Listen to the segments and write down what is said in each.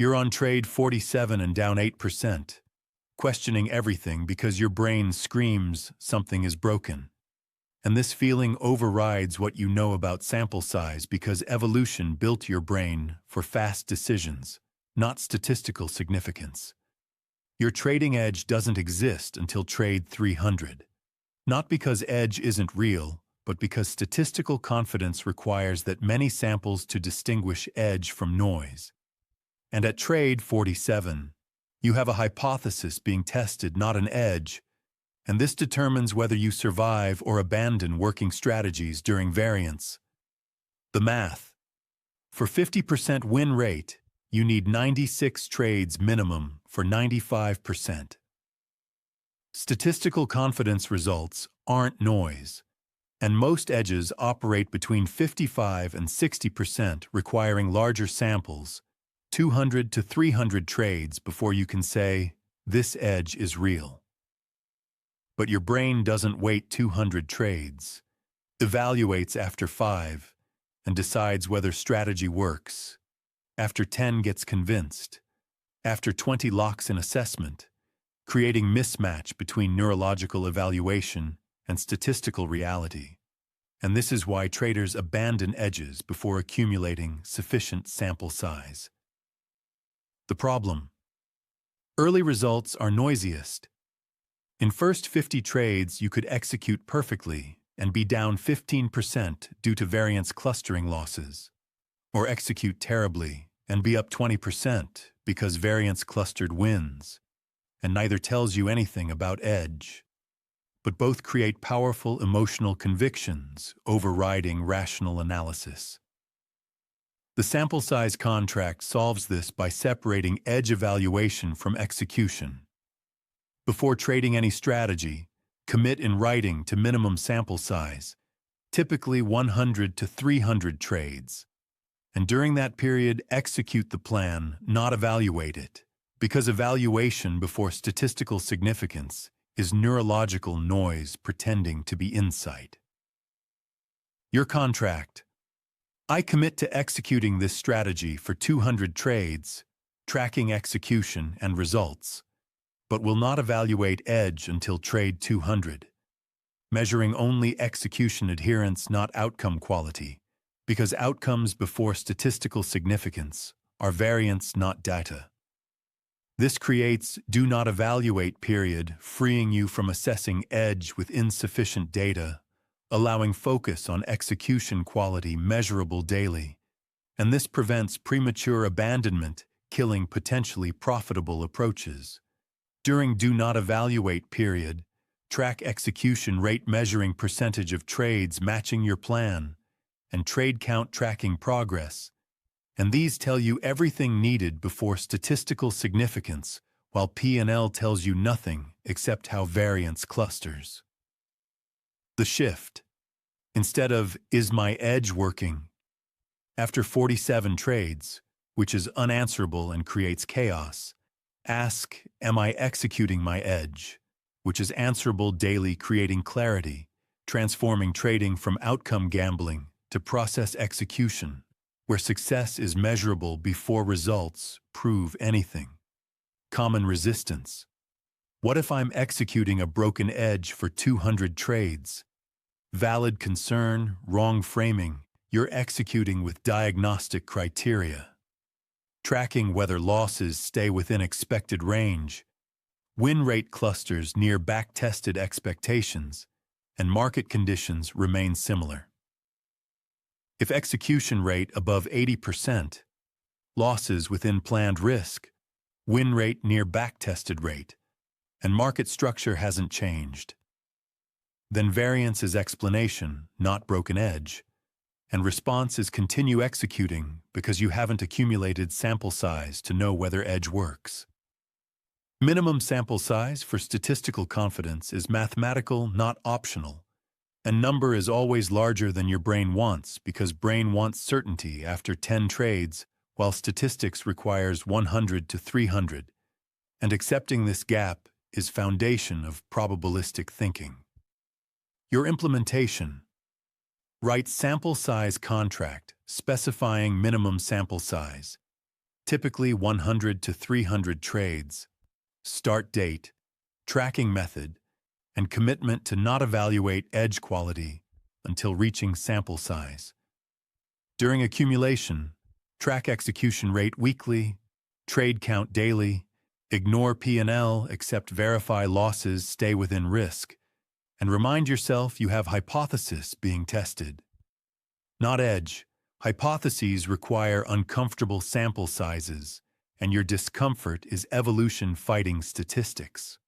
You're on trade 47 and down 8%, questioning everything because your brain screams something is broken. And this feeling overrides what you know about sample size because evolution built your brain for fast decisions, not statistical significance. Your trading edge doesn't exist until trade 300. Not because edge isn't real, but because statistical confidence requires that many samples to distinguish edge from noise. And at trade 47, you have a hypothesis being tested, not an edge, and this determines whether you survive or abandon working strategies during variance. The math. For 50% win rate, you need 96 trades minimum for 95%. Statistical confidence results aren't noise, and most edges operate between 55 and 60%, requiring larger samples, 200 to 300 trades before you can say, this edge is real. But your brain doesn't wait 200 trades, evaluates after 5, and decides whether strategy works. After 10 gets convinced. After 20 locks in assessment, creating mismatch between neurological evaluation and statistical reality. And this is why traders abandon edges before accumulating sufficient sample size. The problem. Early results are noisiest. In first 50 trades, you could execute perfectly and be down 15% due to variance clustering losses, or execute terribly and be up 20% because variance clustered wins, and neither tells you anything about edge. But both create powerful emotional convictions overriding rational analysis. The sample size contract solves this by separating edge evaluation from execution. Before trading any strategy, commit in writing to minimum sample size, typically 100 to 300 trades. And during that period, execute the plan, not evaluate it, because evaluation before statistical significance is neurological noise pretending to be insight. Your contract. I commit to executing this strategy for 200 trades, tracking execution and results, but will not evaluate edge until trade 200, measuring only execution adherence, not outcome quality, because outcomes before statistical significance are variance, not data. This creates do not evaluate period, freeing you from assessing edge with insufficient data, allowing focus on execution quality measurable daily. And this prevents premature abandonment, killing potentially profitable approaches. During do not evaluate period, track execution rate, measuring percentage of trades matching your plan, and trade count, tracking progress. And these tell you everything needed before statistical significance, while P&L tells you nothing except how variance clusters. The shift. Instead of, is my edge working? After 47 trades, which is unanswerable and creates chaos, ask, am I executing my edge? Which is answerable daily, creating clarity, transforming trading from outcome gambling to process execution, where success is measurable before results prove anything. Common resistance. What if I'm executing a broken edge for 200 trades? Valid concern, wrong framing. You're executing with diagnostic criteria. Tracking whether losses stay within expected range, win rate clusters near back-tested expectations, and market conditions remain similar. If execution rate above 80%, losses within planned risk, win rate near back-tested rate, and market structure hasn't changed, then variance is explanation, not broken edge, and response is continue executing because you haven't accumulated sample size to know whether edge works. Minimum sample size for statistical confidence is mathematical, not optional, and number is always larger than your brain wants because brain wants certainty after 10 trades, while statistics requires 100 to 300, and accepting this gap is foundation of probabilistic thinking. Your implementation. Write sample size contract specifying minimum sample size, typically 100 to 300 trades, start date, tracking method, and commitment to not evaluate edge quality until reaching sample size. During accumulation, track execution rate weekly, trade count daily, ignore P&L, except verify losses, stay within risk, and remind yourself you have hypothesis being tested. Not edge. Hypotheses require uncomfortable sample sizes, and your discomfort is evolution fighting statistics.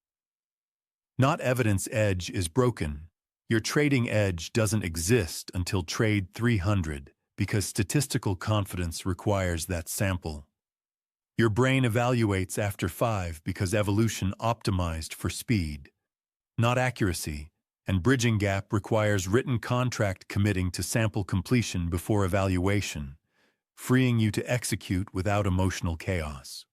Not evidence edge is broken. Your trading edge doesn't exist until trade 300 because statistical confidence requires that sample. Your brain evaluates after 5 because evolution optimized for speed, not accuracy, and bridging gap requires written contract committing to sample completion before evaluation, freeing you to execute without emotional chaos.